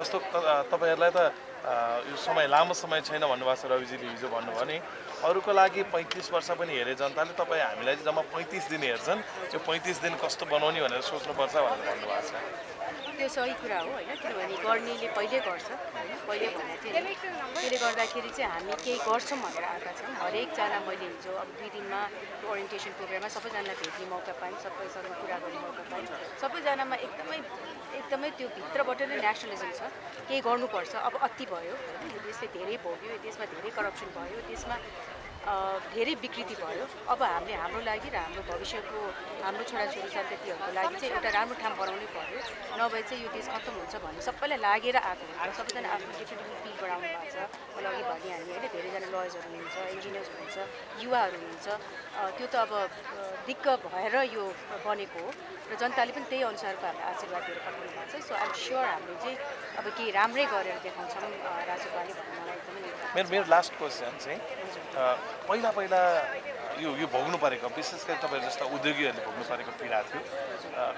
जस्तो तपाईहरुलाई त यो समय लामो समय छैन भन्नुभएको छ रविजीले हिजो भन्नुभयो नि अरूको लागि 35 वर्ष पनि हेरे जनताले तपाई हामीलाई जम्मा 35 दिन हेर्छन् त्यो 35 दिन कस्तो बनाउने भनेर सोच्नुपर्छ भनेर भन्नुभएको छ त्यो सही कुरा हो हैन किनभने गर्नेले पहिले गर्छ पहिले भन्ने थियो त्यसले गर्दाखेरि चाहिँ हामी केही गर्छौं भनेर आएका छौं हरेक जना मैले हिजो अब 2 दिनमा ओरिएन्टेसन प्रोग्राममा सबैजनालाई भेट्ने मौका पाएँ सबैसँग कुरा गर्ने मौका पाएँ सबैजनामा एकदमै त्यो भित्रबाट नै नेसनलिजम छ केही गर्नुपर्छ अब अति भयो यो देशले धेरै भोग्यो यो देशमा धेरै करप्सन भयो देशमा धेरै विकृति भयो अब हामीले हाम्रो लागि र हाम्रो भविष्यको हाम्रो छोराछोरी सन्ततिहरुको लागि चाहिँ एउटा राम्रो ठाउँ बनाउनै पर्यो नभए चाहिँ यो देश खत्तम हुन्छ भन्ने सबैलाई लागेर आएको हो सबैजना आफ्नो डिफरेन्ट फिल गराउनु भएको छ मलाई अघि भने हामी हैन धेरैजना लयर्सहरु हुनुहुन्छ इन्जिनियर्स हुनुहुन्छ युवाहरु हुनुहुन्छ त्यो त अब दिक्क भएर यो बनेको हो र जनताले पनि त्यही अनुसारको हामीलाई आशीर्वाद दिएर पठाउनु भएको छ सो आइ एम स्योर हामीले चाहिँ अब केही राम्रै गरेर देखाउँछौँ राजुपाले भन्ने मलाई एकदमै मेरो लास्ट क्वेसन चाहिँ पहिला यो भोग्नु परेको विशेष गरी तपाईहरु जस्ता उद्योगीहरुले भोग्नु परेको पीडा थियो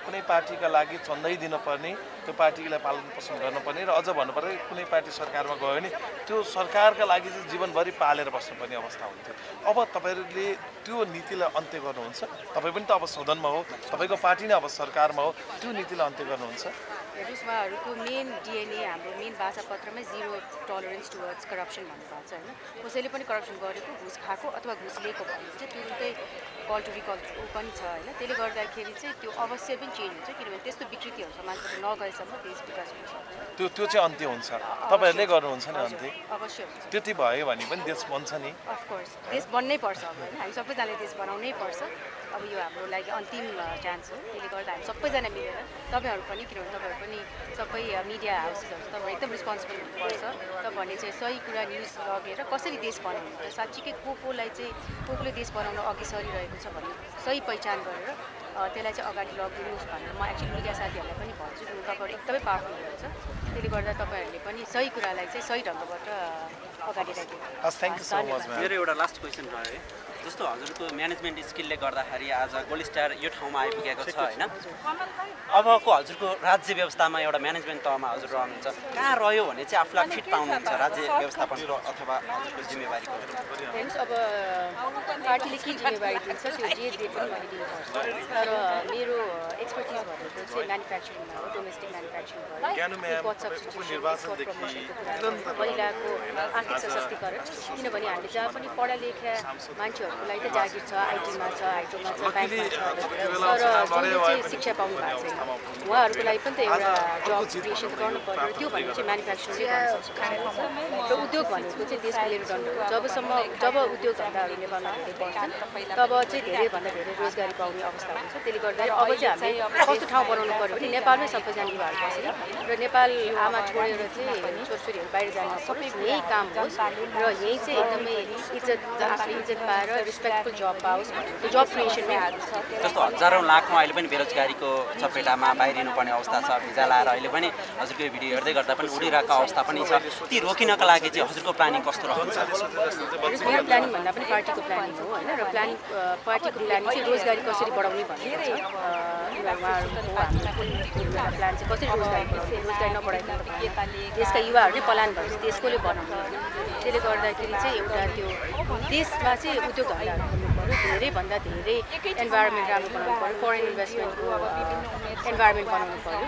कुनै पार्टीका लागि चन्दै दिनुपर्ने त्यो पार्टीलाई पालन पोषण गर्नुपर्ने र अझ भन्नुपर्दा कुनै पार्टी सरकारमा गयो भने त्यो सरकारका लागि चाहिँ जीवनभरि पालेर बस्नुपर्ने अवस्था हुन्थ्यो अब तपाईहरुले त्यो नीतिलाई अन्त्य गर्नुहुन्छ तपाई पनि त अब सदनमा हो तपाईको पार्टी नै अब सरकारमा हो त्यो नीतिलाई अन्त्य गर्नुहुन्छ उहाँहरुको मेन डीएनए हाम्रो मेन भाषापत्रमै जीरो टलरेन्स टुवर्ड्स करप्सन भन्नुभएको छ हैन कसैले पनि करप्सन गरेको घुस खाएको अथवा घुस लिएको भने चाहिँ तुरुन्तै कल टु रिकल पनि छ हैन त्यसले गर्दाखेरि चाहिँ त्यो अवश्य पनि चेन्ज हुन्छ किनभने त्यस्तो विकृतिहरु समाजबाट नगएसम्म देश विकास हुन सक्दैन त्यो चाहिँ अन्त्य हुन्छ तपाईहरुले गर्नुहुन्छ नि अन्त्य अवश्य हुन्छ त्यति भयो भने पनि देश बन्छ नि अफ कोर्स देश बन्नै पर्छ अब हैन हामी सबैजनाले देश बनाउनै पर्छ अब यो हाम्रो लागि अन्तिम चान्स हो त्यसले गर्दा हामी सबैजना मिलेर तपाईहरु पनि किनभने तपाईहरु पनि सबै मिडिया हाउसेसहरु तपाईहरु एकदम रिस्पोन्सिबल हुनुपर्छ तपाईहरुले चाहिँ सही कुरा न्यूज लगेर कसरी देश बनाउनु र साच्चीकै कोलाई चाहिँ कोले देश बनाउन अघि सरिरहेको छ भन्ने सही पहिचान गरेर त्यसलाई चाहिँ अगाडि लगिदिनुहोस् भनेर म एक्चुअली मिडिया साथीहरुलाई पनि भन्छु किनभने तपाईहरु एकदमै पावरफुल हुनुहुन्छ त्यसले गर्दा तपाईहरुले पनि सही कुरालाई चाहिँ सही ढंगबाट अगाडि राख्दिनु थ्यांक यू सो मच मेरो एउटा लास्ट क्वेशन रह्यो है जस्तो हजुरको म्यानेजमेन्ट स्किलले गर्दाखेरि आज गोल्ड स्टार यो ठाउँमा आइपुगेको छ हैन अबको हजुरको राज्य व्यवस्थामा एउटा म्यानेजमेन्ट तहमा हजुर रहनुहुन्छ कहाँ रह्यो भने चाहिँ आफूलाई फिट पाउनुहुन्छ राज्य व्यवस्थापन अथवा हजुरको जिम्मेवारीको हेर्नुस् अब पार्टीले के जिम्मेवारी दिन्छ त्यो जे पनि मैले दिनुपर्छ तर मेरो एक्सपर्टिज भनेको चाहिँ म्यानुफ्याक्चरिङमा हो डोमेस्टिक म्यानुफ्याक्चरिङ भयो महिलाको आर्थिक सशक्तिकरण किनभने हामीले जहाँ पनि पढा लेखा मान्छेहरुको लागि त जागिर छ आइटीमा छ हाइड्रोमा छ ब्याङ्कमा छ तर जसले चाहिँ शिक्षा पाउनु भएको छैन उहाँहरुको लागि पनि त एउटा जब क्रिएसन गर्नु पर्यो त्यो भनेको चाहिँ म्यानुफ्याक्चरिङले गर्न सक्छ र उद्योग भनेको चाहिँ देशको मेरुदण्ड हो जब उद्योग धन्दाहरु नेपालमा धेरै बढ्छन् तब चाहिँ धेरैभन्दा धेरै रोजगारी पाउने अवस्था हुन्छ त्यसले गर्दा अब चाहिँ हामीले कस्तो ठाउँ बनाउनु पर्यो भने नेपालमै सबैजना युवाहरु बसेर र नेपाल आमा छोडेर चाहिँ छोरछोरीहरु बाहिर जानु सबै यही काम होस् र यही चाहिँ एकदमै इज्जत आफूले इज्जत पाएर रिस्पेक्टफुल जब पाओस् जब क्रिएसनमै हाल्छ जस्तो हजारौं लाखौं अहिले पनि बेरोजगारीको चपेटामा बाहिरिनु पर्ने अवस्था छ भिजा लाएर अहिले पनि हजुरको भिडियो हेर्दै गर्दा पनि उडिरहेको अवस्था पनि छ ती रोकिनका लागि चाहिँ हजुरको प्लानिङ कस्तो रहन्छ मेरो प्लानिङ भन्दा पनि पार्टीको प्लानिङ हो हैन र पार्टीको प्लानिङ चाहिँ रोजगारी कसरी बढाउने भन्ने छ उहाँहरुको हाम्रो प्लान चाहिँ कसरी रोजगारी बढाउने रोजगारी नबढाइकन देशका युवाहरु नै पलायन भएपछि देशकोले बनाउनु त्यसले गर्दाखेरि चाहिँ एउटा त्यो देशमा चाहिँ उद्योग धन्दाहरु गर्नु पर्यो धेरैभन्दा धेरै एन्भाइरोमेन्ट राम्रो बनाउनु पर्यो फरेन इन्भेस्टमेन्टको एन्भाइरोमेन्ट बनाउनु पर्यो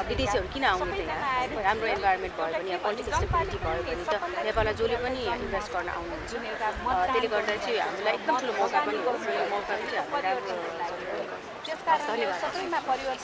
विदेशीहरु किन आउनु त यहाँ राम्रो एन्भाइरोमेन्ट भयो भने यहाँ पोलिटिकल स्टेबिलिटी भयो भने त नेपालमा जसले पनि इन्भेस्ट गर्न आउनुहुन्छ त्यसले गर्दा चाहिँ हामीलाई एकदम ठुलो मौका पनि हो यो मौका चाहिँ हामीले राम्रो धन्यवाद